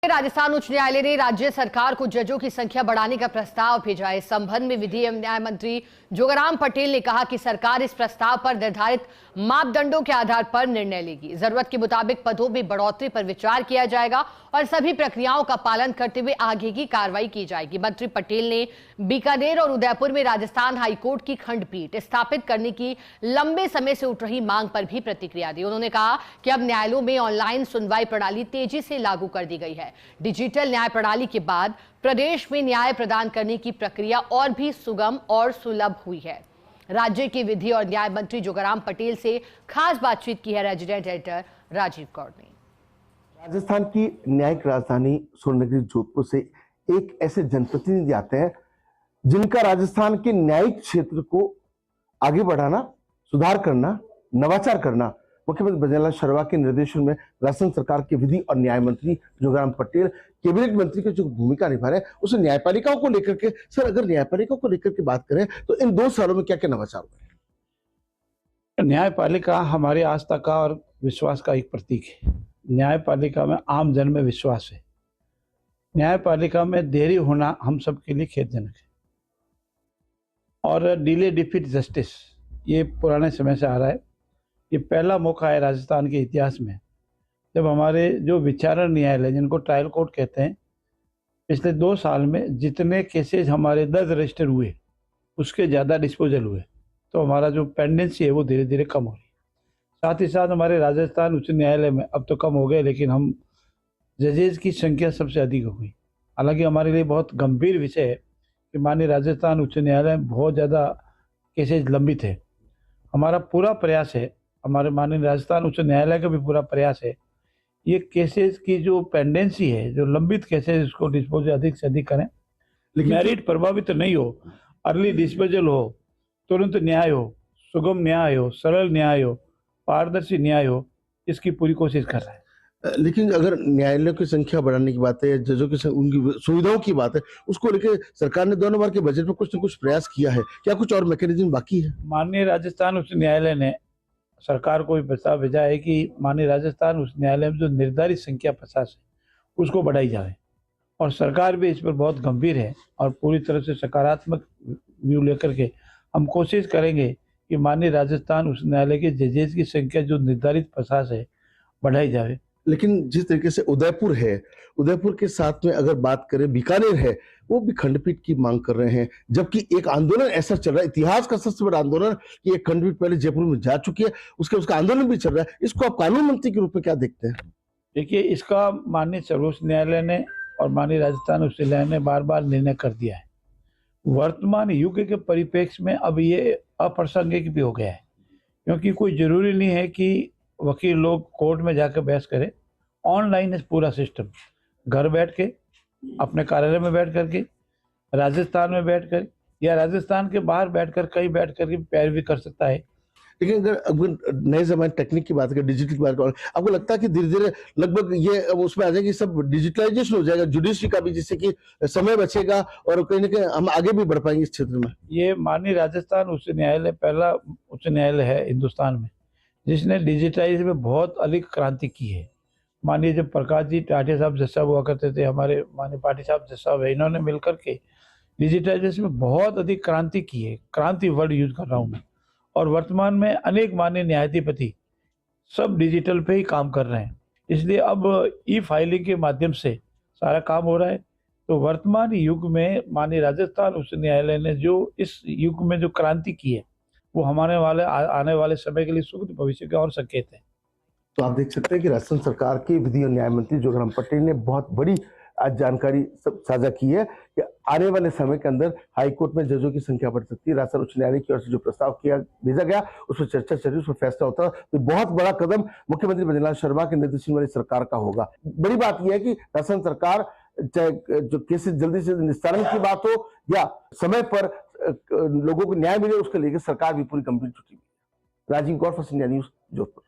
राजस्थान उच्च न्यायालय ने राज्य सरकार को जजों की संख्या बढ़ाने का प्रस्ताव भेजा है। इस संबंध में विधि एवं न्याय मंत्री जोगाराम पटेल ने कहा कि सरकार इस प्रस्ताव पर निर्धारित मापदंडों के आधार पर निर्णय लेगी। जरूरत के मुताबिक पदों में बढ़ोतरी पर विचार किया जाएगा और सभी प्रक्रियाओं का पालन करते हुए आगे की कार्रवाई की जाएगी। मंत्री पटेल ने बीकानेर और उदयपुर में राजस्थान हाईकोर्ट की खंडपीठ स्थापित करने की लंबे समय से उठ रही मांग पर भी प्रतिक्रिया दी। उन्होंने कहा कि अब न्यायालयों में ऑनलाइन सुनवाई प्रणाली तेजी से लागू कर दी गई है। डिजिटल न्याय प्रणाली के बाद प्रदेश में न्याय प्रदान करने की प्रक्रिया और भी सुगम और सुलभ हुई है। राज्य के विधि और न्याय मंत्री जोगाराम पटेल से खास बातचीत की है रेजिडेंट एडिटर राजीव गौड़ ने। राजस्थान की न्यायिक राजधानी स्वर्णनगरी जोधपुर से एक ऐसे जनप्रतिनिधि आते हैं जिनका राजस्थान के न्यायिक क्षेत्र को आगे बढ़ाना, सुधार करना, नवाचार करना मुख्यमंत्री ब्रजलाल शर्मा के निर्देशन में राजस्थान सरकार के विधि और न्याय मंत्री जोगाराम पटेल कैबिनेट मंत्री की जो भूमिका निभा रहे हैं उसे न्यायपालिकाओं को लेकर के। सर, अगर न्यायपालिकाओं को लेकर के बात करें तो इन 2 सालों में क्या क्या नवाचार हुए? न्यायपालिका हमारी आस्था का और विश्वास का एक प्रतीक है। न्यायपालिका में आम जन में विश्वास है। न्यायपालिका में देरी होना हम सबके लिए खेदजनक है और डिले डिफीट जस्टिस ये पुराने समय से आ रहा है। ये पहला मौका है राजस्थान के इतिहास में जब हमारे जो विचारण न्यायालय जिनको ट्रायल कोर्ट कहते हैं, पिछले 2 साल में जितने केसेज हमारे दर्ज रजिस्टर हुए उसके ज़्यादा डिस्पोजल हुए, तो हमारा जो पेंडेंसी है वो धीरे धीरे कम हो रही है। साथ ही साथ हमारे राजस्थान उच्च न्यायालय में अब तो कम हो गए, लेकिन हम जजेज की संख्या सबसे अधिक हो गई। हालांकि हमारे लिए बहुत गंभीर विषय है कि माननीय राजस्थान उच्च न्यायालय में बहुत ज़्यादा केसेज लंबित है। हमारा पूरा प्रयास है, हमारे माननीय राजस्थान उच्च न्यायालय का भी पूरा प्रयास है, ये केसेस की जो पेंडेंसी है, जो लंबित केसेस, उसको डिस्पोजल अधिक से अधिक करें। लेकिन मेरिट प्रभावित नहीं हो, अर्ली डिस्पोजल हो, तुरंत न्याय हो, सुगम न्याय हो, सरल न्याय हो, पारदर्शी न्याय हो, इसकी पूरी कोशिश कर रहे हैं। लेकिन अगर न्यायालयों की संख्या बढ़ाने की बात है, जजों की उनकी सुविधाओं की बात है, उसको लेकर सरकार ने दोनों बार के बजट में कुछ न कुछ प्रयास किया है। क्या कुछ और मैकेनिज्म बाकी है? माननीय राजस्थान उच्च न्यायालय ने सरकार को भी प्रस्ताव भेजा है कि माननीय राजस्थान उच्च न्यायालय में जो निर्धारित संख्या 50 है उसको बढ़ाई जाए, और सरकार भी इस पर बहुत गंभीर है और पूरी तरह से सकारात्मक व्यू लेकर के हम कोशिश करेंगे कि माननीय राजस्थान उच्च न्यायालय के जजेस की संख्या जो निर्धारित 50 है बढ़ाई जाए। लेकिन जिस तरीके से उदयपुर है, उदयपुर के साथ में अगर बात करें बीकानेर है, वो भी खंडपीठ की मांग कर रहे हैं, जबकि एक आंदोलन ऐसा चल रहा है, इतिहास का सबसे बड़ा आंदोलन कि एक खंडपीठ पहले जयपुर में जा चुकी है, उसका आंदोलन भी चल रहा है। इसको आप कानून मंत्री के रूप में क्या देखते हैं? देखिए, इसका माननीय सर्वोच्च न्यायालय ने और माननीय राजस्थान उच्च न्यायालय ने बार बार निर्णय कर दिया है। वर्तमान युग के परिप्रेक्ष्य में अब ये अप्रासंगिक भी हो गया है, क्योंकि कोई जरूरी नहीं है कि वकील लोग कोर्ट में जाकर बहस करें। ऑनलाइन है पूरा सिस्टम, घर बैठ के, अपने कार्यालय में बैठ करके, राजस्थान में बैठकर या राजस्थान के बाहर बैठकर, कहीं बैठ करके पैरवी कर सकता है। लेकिन अगर नए जमाने टेक्निक की बात करें, डिजिटल की बात करें, आपको लगता है कि धीरे धीरे लगभग ये उसमें आ जाएगी, सब डिजिटलाइजेशन हो जाएगा जुडिशरी का भी, जिससे कि समय बचेगा और कहीं ना कहीं हम आगे भी बढ़ पाएंगे इस क्षेत्र में? ये माननीय राजस्थान उच्च न्यायालय पहला उच्च न्यायालय है हिंदुस्तान में जिसने डिजिटाइज में बहुत अधिक क्रांति की है। माननीय जब प्रकाश जी टाटे साहब जज साहब हुआ करते थे, हमारे माननीय पाटिल साहब जज साहब है, इन्होंने मिलकर के डिजिटाइजेशन में बहुत अधिक क्रांति की है। क्रांति वर्ड यूज कर रहा हूँ मैं। और वर्तमान में अनेक माननीय न्यायाधिपति सब डिजिटल पे ही काम कर रहे हैं, इसलिए अब ई फाइलिंग के माध्यम से सारा काम हो रहा है। तो वर्तमान युग में माननीय राजस्थान उच्च न्यायालय ने जो इस युग में जो क्रांति की है, वो हमारे आने वाले समय के लिए सुगम भविष्य का और संकेत है। तो आप देख सकते हैं कि राजस्थान सरकार के विधि और न्याय मंत्री जोगाराम पटेल ने बहुत बड़ी आज जानकारी साझा की है कि आने वाले समय के अंदर हाईकोर्ट में जजों की संख्या बढ़ सकती है। राजस्थान उच्च न्यायालय की ओर से जो प्रस्ताव भेजा गया उस पर चर्चा चल रही, उस पर फैसला होता है। तो बहुत बड़ा कदम मुख्यमंत्री ब्रजलाल शर्मा के निर्देशन वाली सरकार का होगा। बड़ी बात यह है कि राजस्थान सरकार चाहे जो केसेस जल्दी से निस्तारण की बात हो या समय पर लोगों को न्याय मिले, उसके लेकर सरकार भी पूरी गंभीर जुटी। Rajiv Gaur, for India news, Jodhpur.